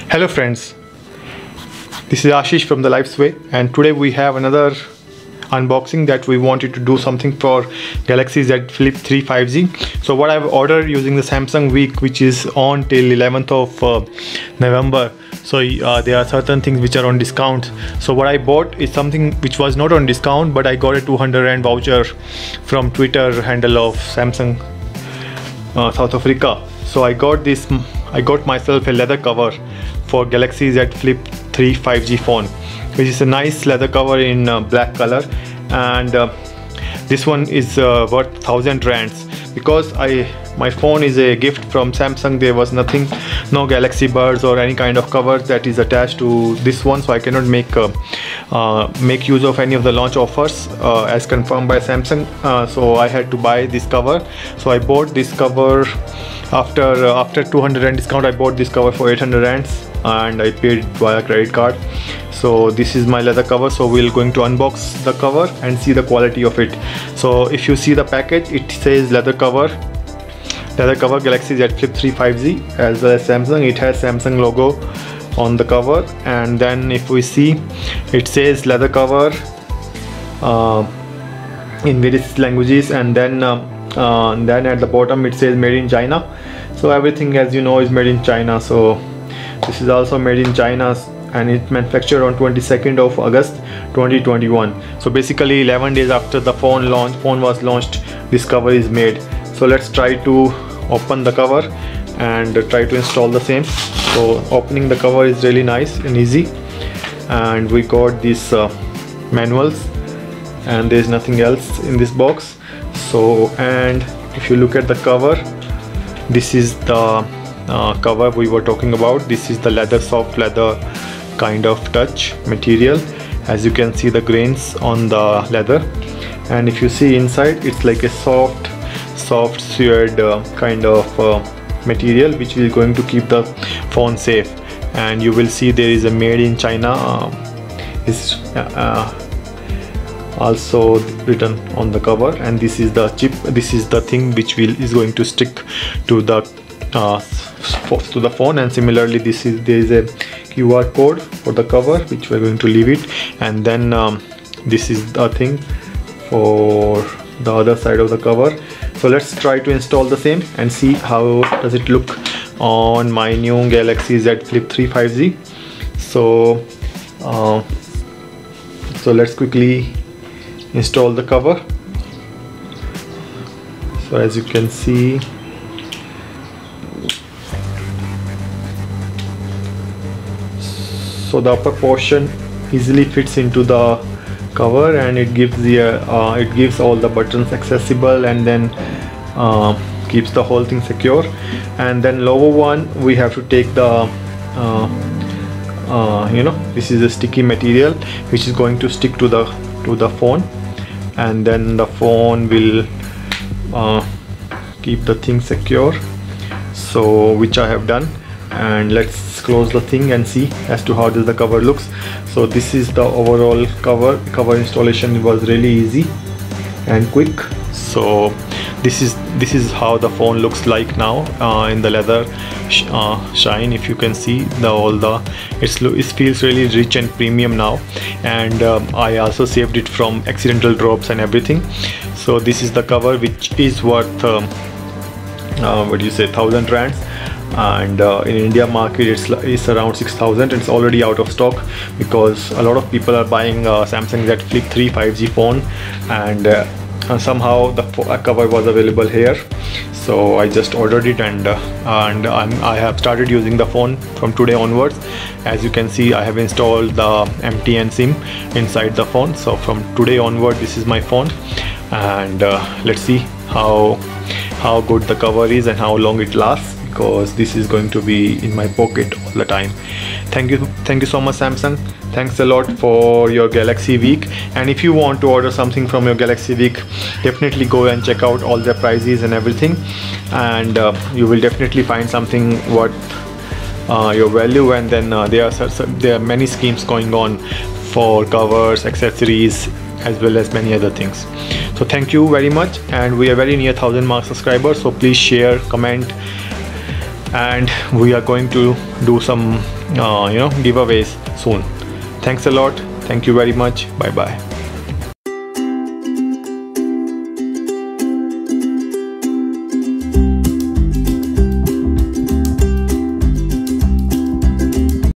Hello friends, this is Ashish from the Life's Way, and today we have another unboxing that we wanted to do something for Galaxy Z Flip 3 5G. So what I've ordered using the Samsung week, which is on till 11th of November. So there are certain things which are on discount. So what I bought is something which was not on discount, but I got a 200 rand voucher from Twitter handle of Samsung South Africa. So I got myself a leather cover for Galaxy Z Flip 3 5G phone, which is a nice leather cover in black color, and this one is worth 1000 rands because my phone is a gift from Samsung. There was no Galaxy Buds or any kind of cover that is attached to this one, so I cannot make use of any of the launch offers as confirmed by Samsung. So I had to buy this cover. So I bought this cover after 200 rand discount. I bought this cover for 800 rands and I paid via credit card. So this is my leather cover. So we're going to unbox the cover and see the quality of it. So if you see the package, it says leather cover Galaxy Z Flip 3 5G as well as Samsung. It has Samsung logo on the cover, and then if we see, it says leather cover in various languages, and then at the bottom it says made in China. So everything, as you know, is made in China. So this is also made in China, and it manufactured on 22nd of August 2021. So basically 11 days after the phone was launched, this cover is made. So let's try to open the cover and try to install the same. So opening the cover is really nice and easy, and we got these manuals, and there's nothing else in this box. So, and if you look at the cover, this is the cover we were talking about. This is the leather, soft leather kind of touch material. As you can see the grains on the leather, and if you see inside, it's like a soft suede kind of material which is going to keep the phone safe. And you will see there is a made in China is also written on the cover, and this is the chip, this is the thing which is going to stick to the phone. And similarly there is a QR code for the cover which we're going to leave it, and then this is the thing for the other side of the cover. So let's try to install the same and see how does it look on my new Galaxy Z Flip 3 5G. So let's quickly install the cover. So as you can see, so the upper portion easily fits into the cover, and it gives all the buttons accessible, and then keeps the whole thing secure. And then lower one, we have to take the this is a sticky material which is going to stick to the phone, and then the phone will keep the thing secure. So which I have done, and let's close the thing and see as to how does the cover looks. So this is the overall cover installation. Was really easy and quick. So this is how the phone looks like now in the leather shine. If you can see it feels really rich and premium now, and I also saved it from accidental drops and everything. So this is the cover which is worth 1000 rands, and in India market it's around 6000. It's already out of stock because a lot of people are buying Samsung Z Flip 3 5G phone, and somehow the cover was available here. So I just ordered it, and I have started using the phone from today onwards. As you can see, I have installed the MTN SIM inside the phone. So from today onward, this is my phone, and let's see how good the cover is and how long it lasts, because this is going to be in my pocket all the time. Thank you so much, Samsung. Thanks a lot for your Galaxy Week. And if you want to order something from your Galaxy Week, definitely go and check out all their prices and everything, and you will definitely find something worth your value. And then there are many schemes going on for covers, accessories, as well as many other things. So thank you very much, and we are very near 1000 mark subscribers, so please share, comment, and we are going to do some giveaways soon. Thanks a lot. Thank you very much. Bye bye.